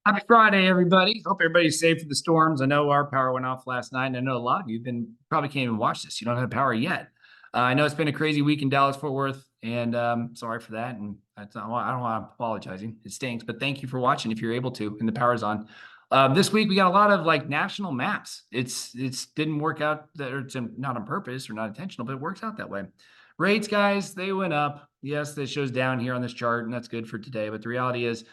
Happy Friday, everybody. Hope everybody's safe for the storms. I know our power went off last night, and I know a lot of you probably can't even watch this. You don't have power yet. I know it's been a crazy week in Dallas, Fort Worth, and sorry for that. And that's not, I don't want to apologizing. It stinks, but thank you for watching if you're able to, and the power's on. This week we got a lot of like national maps. It's didn't work out that it's not on purpose or not intentional, but it works out that way. Rates, guys, they went up. Yes, this shows down here on this chart, and that's good for today. But the reality is,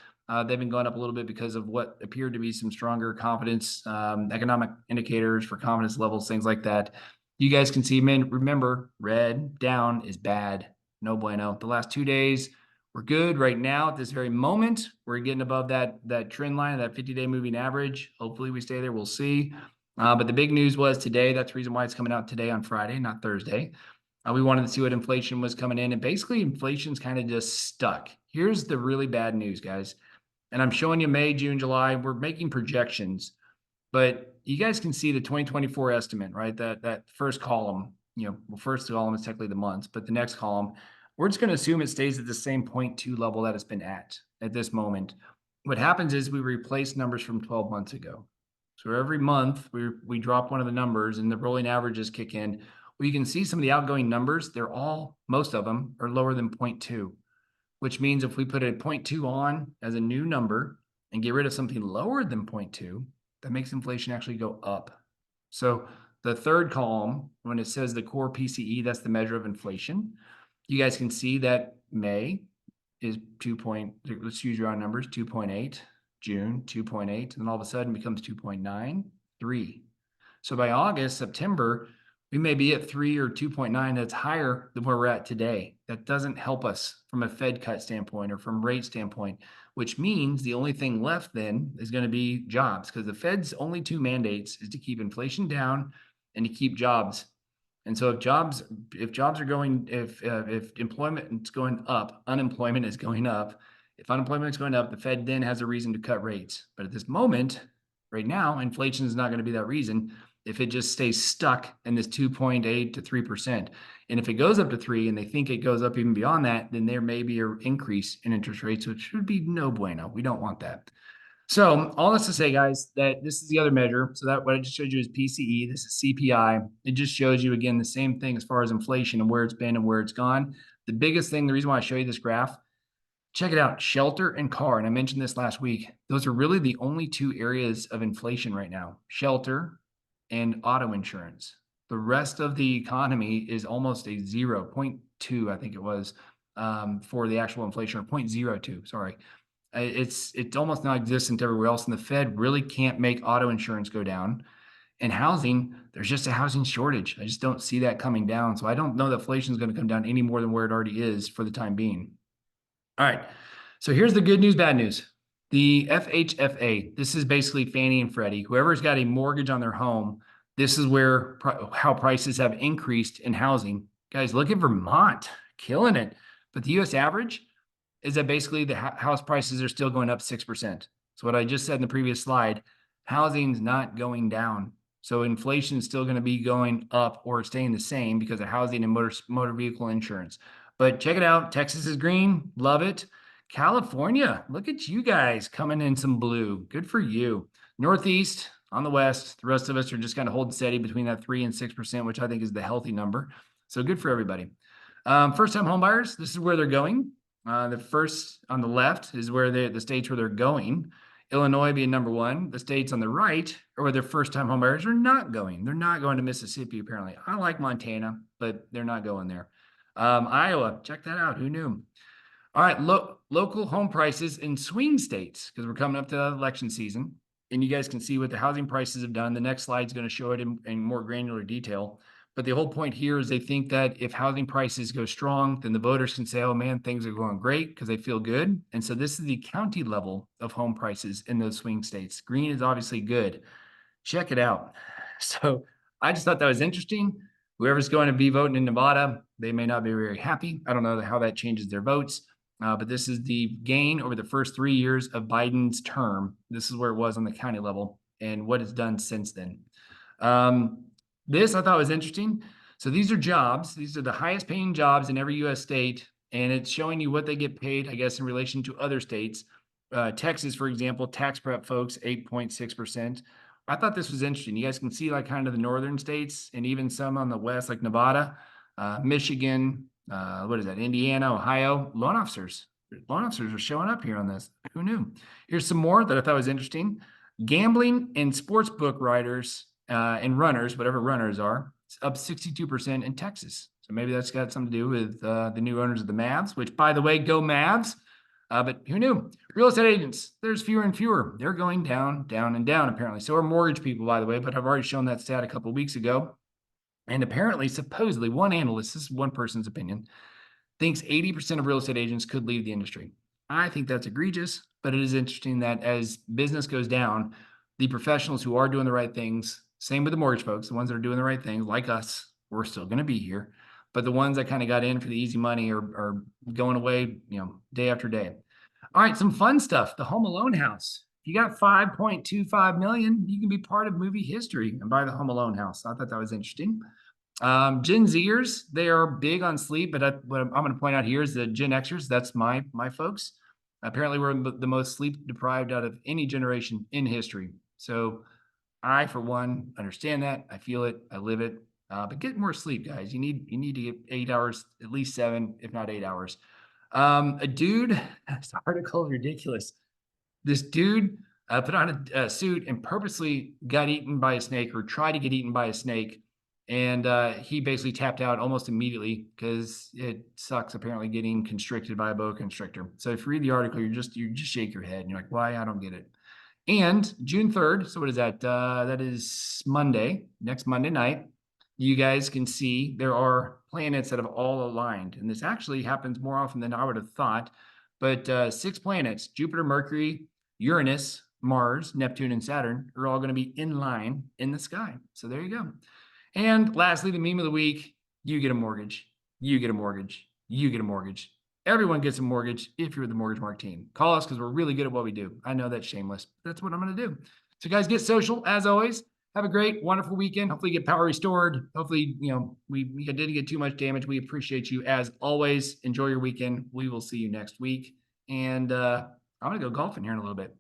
they've been going up a little bit because of what appeared to be some stronger confidence, economic indicators for confidence levels, things like that. You guys can see, man, remember, red down is bad. No bueno. The last 2 days were good. Right now, at this very moment, we're getting above that trend line, that 50-day moving average. Hopefully we stay there. We'll see. But the big news was today. That's the reason why it's coming out today on Friday, not Thursday. We wanted to see what inflation was coming in. And basically, inflation's kind of just stuck. Here's the really bad news, guys. And I'm showing you May, June, July. We're making projections, but you guys can see the 2024 estimate, right? That first column, well, first column is technically the months, but the next column, we're just going to assume it stays at the same 0.2 level that it's been at this moment. What happens is we replace numbers from 12 months ago. So every month we drop one of the numbers and the rolling averages kick in. Well, you can see some of the outgoing numbers. Most of them are lower than 0.2. Which means if we put a 0.2 on as a new number and get rid of something lower than 0.2, that makes inflation actually go up. So the third column, when it says the core PCE, that's the measure of inflation. You guys can see that May is let's use round numbers, 2.8, June, 2.8, and then all of a sudden becomes 2.93. So by August, September, we may be at 3 or 2.9. That's higher than where we're at today. That doesn't help us from a Fed cut standpoint or from rate standpoint, which means the only thing left then is going to be jobs, because the Fed's only two mandates is to keep inflation down and to keep jobs. And so if employment is going up, unemployment is going up. If unemployment is going up, the Fed then has a reason to cut rates. But at this moment, right now, inflation is not going to be that reason if it just stays stuck in this 2.8 to 3%. And if it goes up to 3 and they think it goes up even beyond that, then there may be an increase in interest rates, which should be no bueno. We don't want that. So all this to say, guys, that this is the other measure. So that what I just showed you is PCE. This is CPI. It just shows you, again, the same thing as far as inflation and where it's been and where it's gone. The biggest thing, the reason why I show you this graph, check it out, shelter and car. And I mentioned this last week. Those are really the only two areas of inflation right now. Shelter and auto insurance. The rest of the economy is almost a 0.2, I think it was, for the actual inflation, or 0.02, sorry. It's almost non-existent everywhere else, and the Fed really can't make auto insurance go down. And housing, there's just a housing shortage. I just don't see that coming down. So I don't know that inflation is going to come down any more than where it already is for the time being. All right, so here's the good news, bad news. The FHFA, this is basically Fannie and Freddie. Whoever's got a mortgage on their home, this is where how prices have increased in housing. Guys, look at Vermont, killing it. But the U.S. average is that basically the house prices are still going up 6%. So what I just said in the previous slide, housing's not going down. So inflation is still going to be going up or staying the same because of housing and motor vehicle insurance. But check it out. Texas is green. Love it. California, look at you guys coming in some blue. Good for you. Northeast on the west. The rest of us are just kind of holding steady between that 3 and 6%, which I think is the healthy number. So good for everybody. First-time home buyers, this is where they're going. The first on the left is where the states where they're going. Illinois being number one. The states on the right are where their first-time home buyers are not going. They're not going to Mississippi, apparently. I like Montana, but they're not going there. Iowa, check that out. Who knew? All right, local home prices in swing states, because we're coming up to election season, and you guys can see what the housing prices have done. The next slide is going to show it in more granular detail. But the whole point here is they think that if housing prices go strong, then the voters can say, oh, man, things are going great because they feel good. And so this is the county level of home prices in those swing states. Green is obviously good. Check it out. So I just thought that was interesting. Whoever's going to be voting in Nevada, they may not be very happy. I don't know how that changes their votes. But this is the gain over the first 3 years of Biden's term. This is where it was on the county level and what it's done since then. This I thought was interesting. So these are jobs. These are the highest paying jobs in every U.S. state. And it's showing you what they get paid, I guess, in relation to other states. Texas, for example, tax prep folks, 8.6%. I thought this was interesting. You guys can see like kind of the northern states and even some on the west, like Nevada, Michigan, what is that? Indiana, Ohio, loan officers. Loan officers are showing up here on this. Who knew? Here's some more that I thought was interesting. Gambling and sports book writers and runners, whatever runners are, it's up 62% in Texas. So maybe that's got something to do with the new owners of the Mavs, which, by the way, go Mavs. But who knew? Real estate agents, there's fewer and fewer. They're going down, down, and down, apparently. So are mortgage people, by the way, but I've already shown that stat a couple of weeks ago. And apparently, supposedly, one analyst, this is one person's opinion, thinks 80% of real estate agents could leave the industry. I think that's egregious, but it is interesting that as business goes down, the professionals who are doing the right things, same with the mortgage folks, the ones that are doing the right things, like us, we're still going to be here. But the ones that kind of got in for the easy money are going away, day after day. All right, some fun stuff. The Home Alone house. If you got 5.25 million, you can be part of movie history and buy the Home Alone house. I thought that was interesting. Gen Zers, they are big on sleep, but what I'm going to point out here is the Gen Xers. That's my folks. Apparently, we're the most sleep deprived out of any generation in history. So, I, for one, understand that. I feel it. I live it. But get more sleep, guys. You need to get 8 hours, at least 7, if not 8 hours. A dude, this article is ridiculous. This dude put on a suit and purposely got eaten by a snake or tried to get eaten by a snake. And he basically tapped out almost immediately because it sucks apparently getting constricted by a boa constrictor. So if you read the article, you just shake your head and you're like, why? I don't get it. And June 3rd, so what is that? That is Monday, next Monday night. You guys can see there are planets that have all aligned. And this actually happens more often than I would have thought. But 6 planets, Jupiter, Mercury, Uranus, Mars, Neptune, and Saturn, are all going to be in line in the sky. So there you go. And lastly, the meme of the week, you get a mortgage, you get a mortgage, you get a mortgage. Everyone gets a mortgage if you're the Mortgage Mark team. Call us because we're really good at what we do. I know that's shameless. But that's what I'm going to do. So guys, get social as always. Have a great, wonderful weekend. Hopefully get power restored. Hopefully, we didn't get too much damage. We appreciate you as always. Enjoy your weekend. We will see you next week. And I'm going to go golfing here in a little bit.